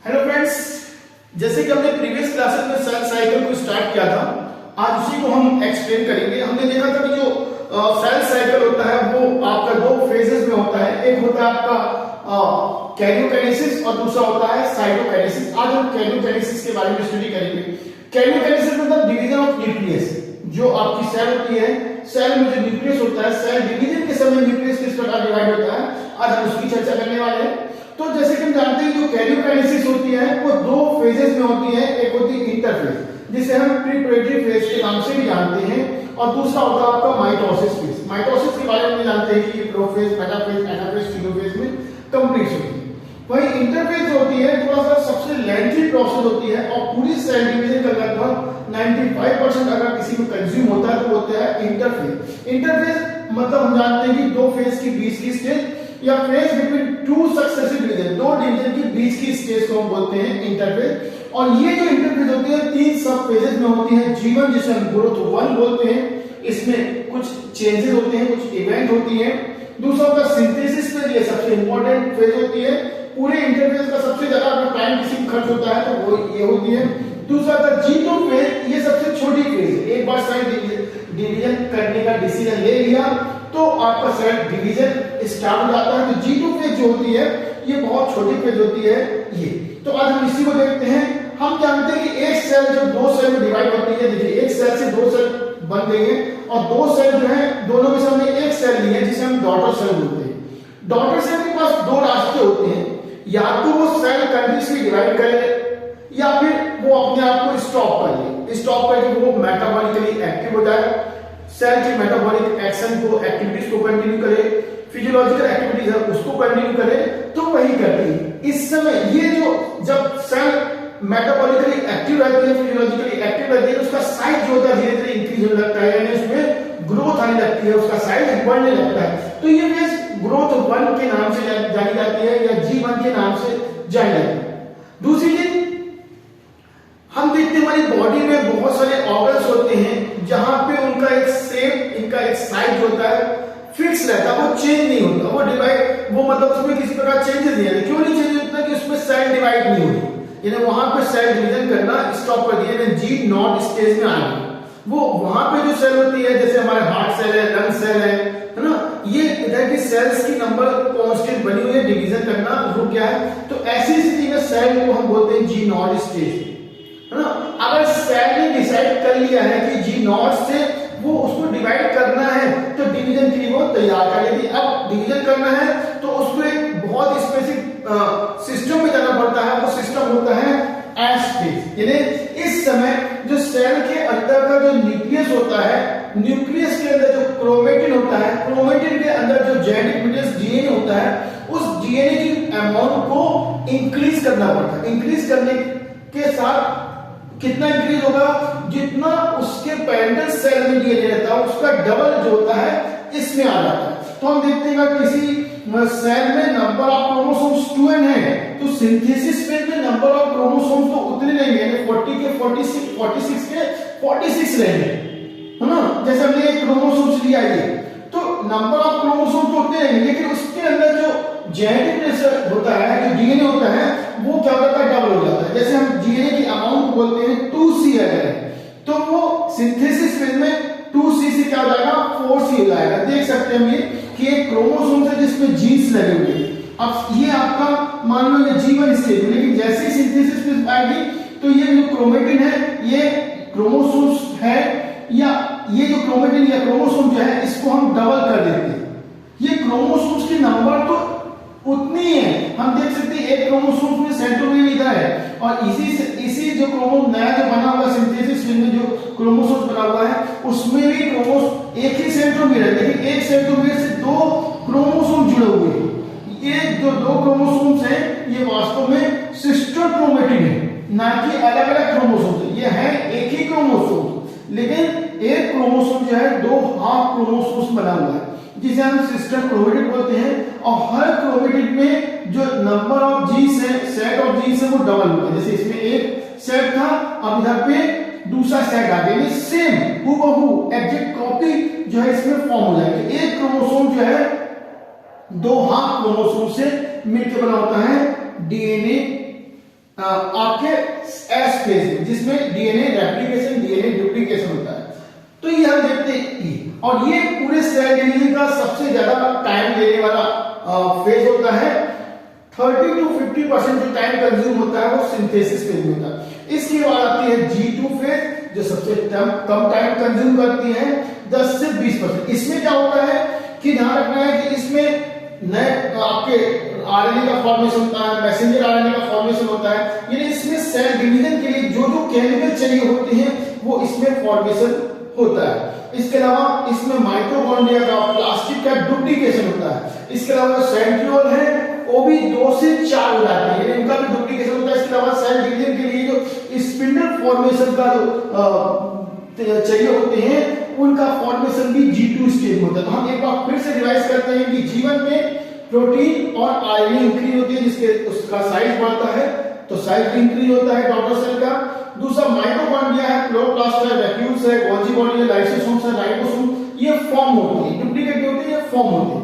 Hello friends, जैसे कि हमने प्रीवियस क्लासेस में सेल साइकिल को स्टार्ट किया था, आज उसी को हम एक्सप्लेन करेंगे। हमने देखा था कि जो सेल साइकिल होता है वो आपका दो फेजेस में होता है। एक होता है आपका कैरियोकाइनेसिस और दूसरा होता है साइटोकाइनेसिस। आज हम कैरियोकाइनेसिस के बारे में स्टडी करेंगे। कैरियोकाइनेसिस मतलब डिवीजन ऑफ न्यूक्लियस। जो आपकी सेल होती है, सेल में जो न्यूक्लियस होता है, सेल डिवीजन के समय न्यूक्लियस किस प्रकार डिवाइड होता है, आज हम उसकी चर्चा करने वाले हैं। तो जैसे कि हम जानते हैं जो कैरियोकाइनेसिस होती है वो दो फेजेस में होती है। एक होती है इंटरफेज, जिसे हम प्रीपरेटरी फेज के नाम से भी जानते हैं, और दूसरा होता है आपका माइटोसिस फेज। माइटोसिस के बारे में जानते हैं कि ये प्रोफेज, मेटाफेज, एनाफेज, टेलोफेज में कंप्लीट होती है। वही इंटरफेज जो होती है थोड़ा सा सबसे लेंथी प्रोसेस होती है, और पूरी सेल डिवीजन का लगभग 95% अगर किसी में कंज्यूम होता है तो होता है इंटरफेज। इंटरफेज मतलब हम जानते हैं कि दो फेज के बीच की स्टेज या phase between two successive division, दो डिवीजन के बीच की स्टेज को हम बोलते हैं इंटरफेज। और ये जो इंटरफेज होती है तीन सब फेजेस में होती है। G1 जिसे हम ग्रोथ 1 बोलते हैं, इसमें कुछ चेंजेस होते हैं, कुछ इवेंट होती है। दूसरा होता है सिंथेसिस फेज, ये सबसे इंपॉर्टेंट फेज होती है। पूरे इंटरफेज का सबसे ज्यादा अगर टाइम किसी में खर्च होता है तो वो ये होती है। दूसरा होता है G2 फेज, ये सबसे छोटी फेज है। एक बार सेल डिवीजन करने का डिसीजन ले लिया तो आपका सेल डिवीजन स्टार्ट हो जाता है। तो G2 फेज जो होती है ये बहुत छोटी फेज होती है ये। तो आज हम इसी को देखते हैं। हम जानते हैं कि एक सेल जब दो सेल में डिवाइड होती है, देखिए एक सेल से दो सेल बन गई है, और दो सेल जो है दोनों के सामने एक सेल ली है जिसे हम डॉटर सेल बोलते हैं। डॉटर सेल के पास दो रास्ते होते हैं, या तो वो सेल कंटिन्यूअसली डिवाइड करे या फिर वो अपने आप को स्टॉप कर ले। स्टॉप करके वो मेटाबॉलिकली एक्टिव हो जाए, सेल की मेटाबॉलिक एक्शन को, एक्टिविटीज को कंटिन्यू करे, फिजियोलॉजिकल एक्टिविटीज है उसको कंटिन्यू करे, तो वही करती है। इस समय ये जो जब सेल मेटाबॉलिकली एक्टिव रहती है, फिजियोलॉजिकली एक्टिव रहती है, उसका साइज जो होता है धीरे धीरे इंक्रीज होने लगता है, यानी उसमें ग्रोथ आने लगती है, उसका साइज बढ़ने लगता है। तो ये फेज ग्रोथ 1 के नाम से जानी जाती है, या G1 के नाम से जानी जाती है। दूसरी चीज हम देखते हैं हमारी बॉडी में बहुत सारे ऑर्गन्स होते हैं जहां पे उनका एक शेप, इनका एक साइज होता है फिक्स रहता है, वो चेंज नहीं होता। वो डिवाइड वो मतलब उसमें किसी प्रकार चेंजेस नहीं आते। क्यों नहीं चेंज होता? कि उसमें सेल डिवाइड नहीं होती, यानी वहां पे सेल डिवीजन करना स्टॉप कर दिया, यानी G0 स्टेज में आ गई। वो वहां पे जो सेल होती है, जैसे हमारे हार्ट सेल है, लंग सेल है ना, ये इधर की सेल्स की नंबर कांस्टेंट बनी हुई है, डिवीजन करना रुक गया है। तो ऐसी स्थिति में सेल को हम बोलते हैं G0 स्टेज, है ना। अगर सेल ने डिसाइड कर लिया है कि G0 से वो उसको डिवाइड करना है तो डिवीजन के लिए वो तैयार कर लेती है। अब डिवीजन करना है तो उसको एक बहुत स्पेसिफिक सिस्टम में जाना पड़ता है। वो सिस्टम होता है एस फेज, यानी इस समय जो सेल के अंदर का जो न्यूक्लियस होता है, न्यूक्लियस के अंदर जो क्रोमेटिन होता है, क्रोमेटिन के अंदर जो जेनेटिक मटेरियल डीएनए होता है, उस डीएनए की अमाउंट को इंक्रीज करना पड़ता है। इंक्रीज करने के साथ कितना इंक्रीज होगा? जितना उसके पेरेंटल सेल में डीएनए रहता है उसका डबल जो होता है इसमें आ जाता है। तो हम देखते हैं कि किसी सेल में नंबर ऑफ क्रोमोसोम्स 2n है, तो सिंथेसिस फेज में नंबर ऑफ क्रोमोसोम्स तो उतने रहेंगे, यानी 40 के 46 के 46 रहेंगे, है ना। जैसे हमने एक क्रोमोसोम्स लिया है तो नंबर ऑफ क्रोमोसोम्स तो उतने रहेंगे, लेकिन उसके अंदर जो जेनेटिक होता है, जो डीएनए होता है, वो क्या होता है? डबल हो जाता है। जैसे हम डीएनए की अमाउंट बोलते हैं 2C अगर है, तो वो सिंथेसिस फेज में 2C से क्या हो जाएगा? 4C हो जाएगा। देख सकते हैं ये कि एक क्रोमोसोम है जिसमें जीन्स लगे हुए हैं। अब ये आपका मान लो ये G1 स्टेज है, लेकिन जैसे ही सिंथेसिस फेज आएगी तो ये जो क्रोमेटिन है, ये क्रोमोसोम्स है, या ये जो क्रोमेटिन या क्रोमोसोम जो है इसको हम डबल कर देते हैं। ये क्रोमोसोम्स की नंबर तो उतनी है, हम देख सकते हैं एक क्रोमोसोम में सेंट्रोमियर इधर है, और इसी जो क्रोमोसोम नया जो बना हुआ सिंथेसिस फेज में जो क्रोमोसोम बना हुआ है उसमें भी क्रोमोसोम एक ही सेंट्रोमियर है, लेकिन एक सेंट्रोमियर से दो क्रोमोसोम जुड़े हुए हैं। ये जो दो क्रोमोसोम्स हैं ये वास्तव में सिस्टर क्रोमेटिन है, ना कि अलग अलग क्रोमोसोम। ये है एक ही क्रोमोसोम, लेकिन एक क्रोमोसोम जो है दो हाफ क्रोमोसोम्स बना हुआ है, जिसे हम सिस्टर क्रोमेटिन बोलते हैं। और हर क्रोमेटिन में जो नंबर ऑफ जीन्स है, सेट ऑफ जीन्स है, वो डबल हुआ है। जैसे इसमें एक सेट था, अब इधर पे दूसरा सेट आ गया, सेम हूबहू एग्जैक्ट कॉपी जो है इसमें फॉर्म हो जाएगी। एक क्रोमोसोम जो है दो हाफ क्रोमोसोम से मिलकर बना होता है डीएनए आपके एस फेज में, जिसमें डीएनए रेप्लिकेशन, डीएनए डुप्लीकेशन होता है। तो ये हम देखते हैं, और ये पूरे सेल डिवीजन का सबसे ज्यादा टाइम लेने वाला फेज होता है। 30 to 50% जो टाइम कंज्यूम होता है वो सिंथेसिस फेज में होता है। इसके बाद आती है G2 फेज, जो सबसे कम टाइम कंज्यूम करती है, 10 से 20%। इसमें क्या होता है कि ध्यान रखना है कि इसमें नए आपके आरएनए का फॉर्मेशन होता है, मैसेंजर आरएनए का फॉर्मेशन होता है, यानी इसमें सेल डिवीजन के लिए जो जो केमिकल चाहिए होते हैं वो इसमें फॉर्मेशन होता है। इसके अलावा इसमें माइटोकॉन्ड्रिया का, प्लास्टिड का डुप्लीकेशन होता है। इसके अलावा सेंट्रियोल है वो भी 2 से 4 हो जाते हैं, यानी उनका भी डुप्लीकेशन होता है। इसके अलावा सेल डिवीजन के लिए जो स्पिंडल फॉर्मेशन का जो चाहिए होते हैं उनका फॉर्मेशन भी G2 स्टेज में होता है। तो हम एक बार फिर से रिवाइज करते हैं कि जीवन में प्रोटीन और आरएनए इंक्रीज होती है, जिसके उसका साइज बढ़ता है, तो साइज इंक्रीज होता है डॉटर सेल का। दूसरा माइटोकॉन्ड्रिया है, क्लोरोप्लास्ट है, वैक्यूल्स है, गोल्जी बॉडी है, लाइसोसोम्स है, राइबोसोम, ये फॉर्म होती है, डुप्लीकेट होती है, फॉर्म होती है।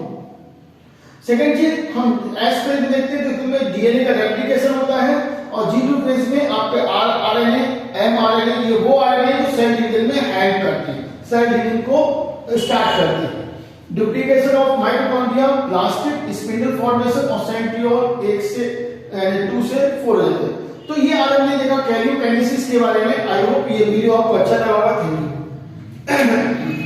सेकंड चीज हम एस फेज में देखते हैं तो इसमें डीएनए का रेप्लिकेशन होता है, और G2 फेज में आपके आरएनए, एमआरएनए, ये वो आरएनए जो सेल डिवीजन में हेल्प करती है, सेल डिवीजन को स्टार्ट करती है। Duplication of mitochondria, plastid, spindle formation और सेंट्रियोल 1 से 2 से 4 हो जाते हैं। तो ये आज हमने देखा कैरियोकाइनेसिस के बारे में। आई होप ये वीडियो आपको अच्छा लगा होगा। Thank you.